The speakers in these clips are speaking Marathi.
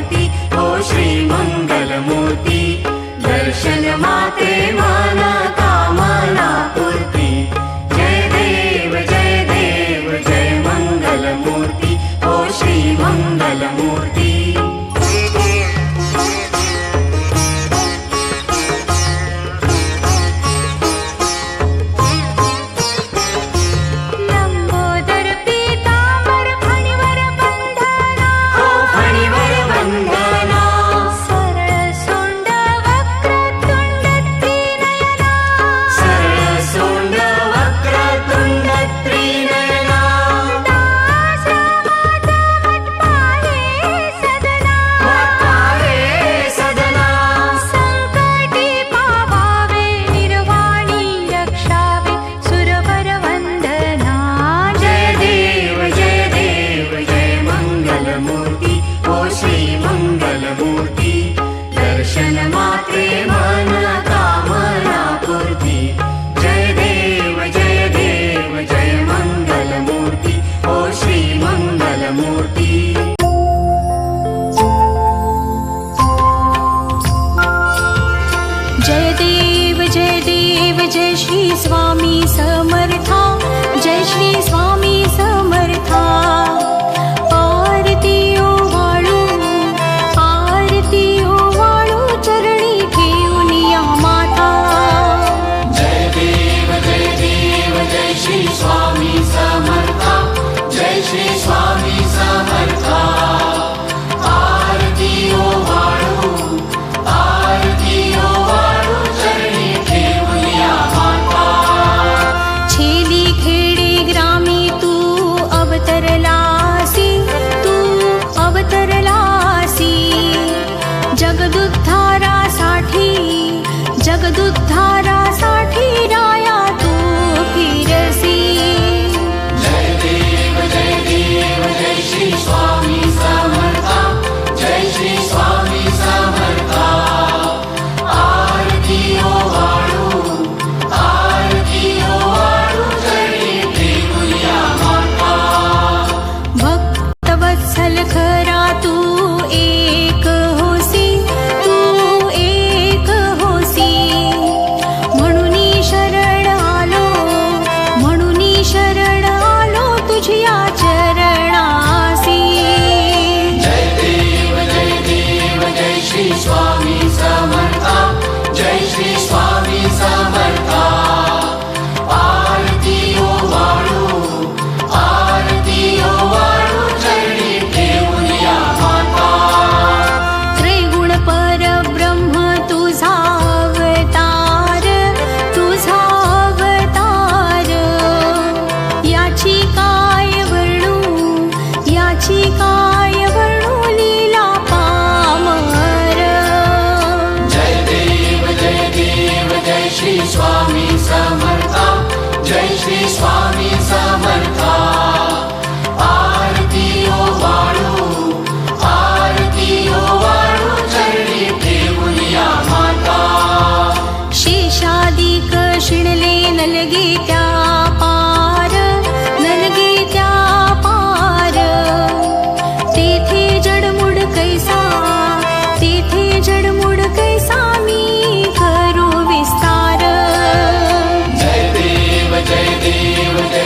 मंगलमूर्ती ओ श्री मंगलमूर्ती दर्शन मात्रे मन कामना पूर्ती जय देव जय मंगलमूर्ती ओ श्री मंगलमूर्ती दर्शन मात्रे मन कामना पूर्ती जय देव जय मंगलमूर्ती ओ श्री मंगलमूर्ती जय देव जय श्री स्वामी समर्था जय श्री स्वामी समर्था जगदुद्धारासाठी राया तू फिरसी जय देव जय श्री स्वामी समर्था जय श्री स्वामी समर्था आरती ओ वाळू चरणी ठेवूया माता भक्तवत्सल खरा तू एक होसी शरण आलो तुझ्या चरणासी जय देव जय श्री स्वामी समर्था जय श्री स्वामी समर्था आरती ओ वाळू चरणी ठेवूया माता त्रैगुण परब्रह्म तुझा अवतार काय वर्णू लीला पामर जय देव जय श्री स्वामी समर्था जय श्री स्वामी समर्था आरती ओ वाळू चरणी ठेवूया माता शेषादिक शिणले नलगे त्या पार जडमुड कैसा मी करू विस्तार जय देव जय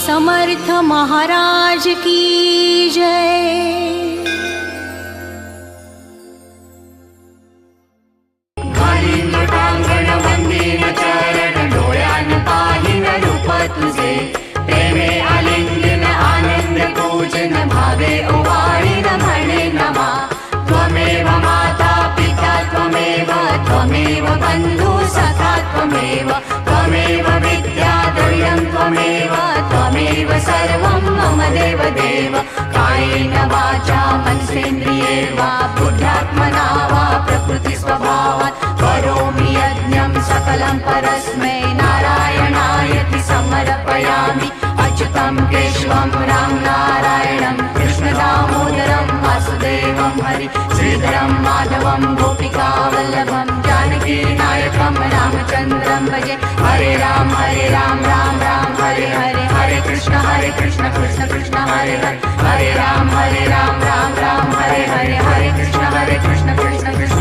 समर्थ महाराज की जय। घालीन टांगण वंदीन चरण डोळ्यान पाहिन रूप तुझे प्रेमे आलिंगन आनंद पूजन भावे ओवाळीन म्हणे नमा त्वमेव माता पिता त्वमेव त्वमेव बंधु सखा त्वमेव त्वमेव विद्या द्रव्यं त्वमेव त्वमेव सर्वं मम देव देव कायेन वाचा मनसेन्द्रिये वा बुद्ध्यात्मना वा प्रकृति स्वभावात् करोमि यज्ञं सकलं परस्मै नारायणायति समर्पयामि अच्युतं केशवं राम नारायणं कृष्णदामोदरं वासुदेवं हरि श्रीधरं माधवं गोपिकावल्लभं जानकी नायकं रामचन्द्रं भजे हरे राम राम राम हरे हरे हरे कृष्ण कृष्ण कृष्ण हरे हरे हरे राम राम राम हरे हरे हरे कृष्ण कृष्ण कृष्ण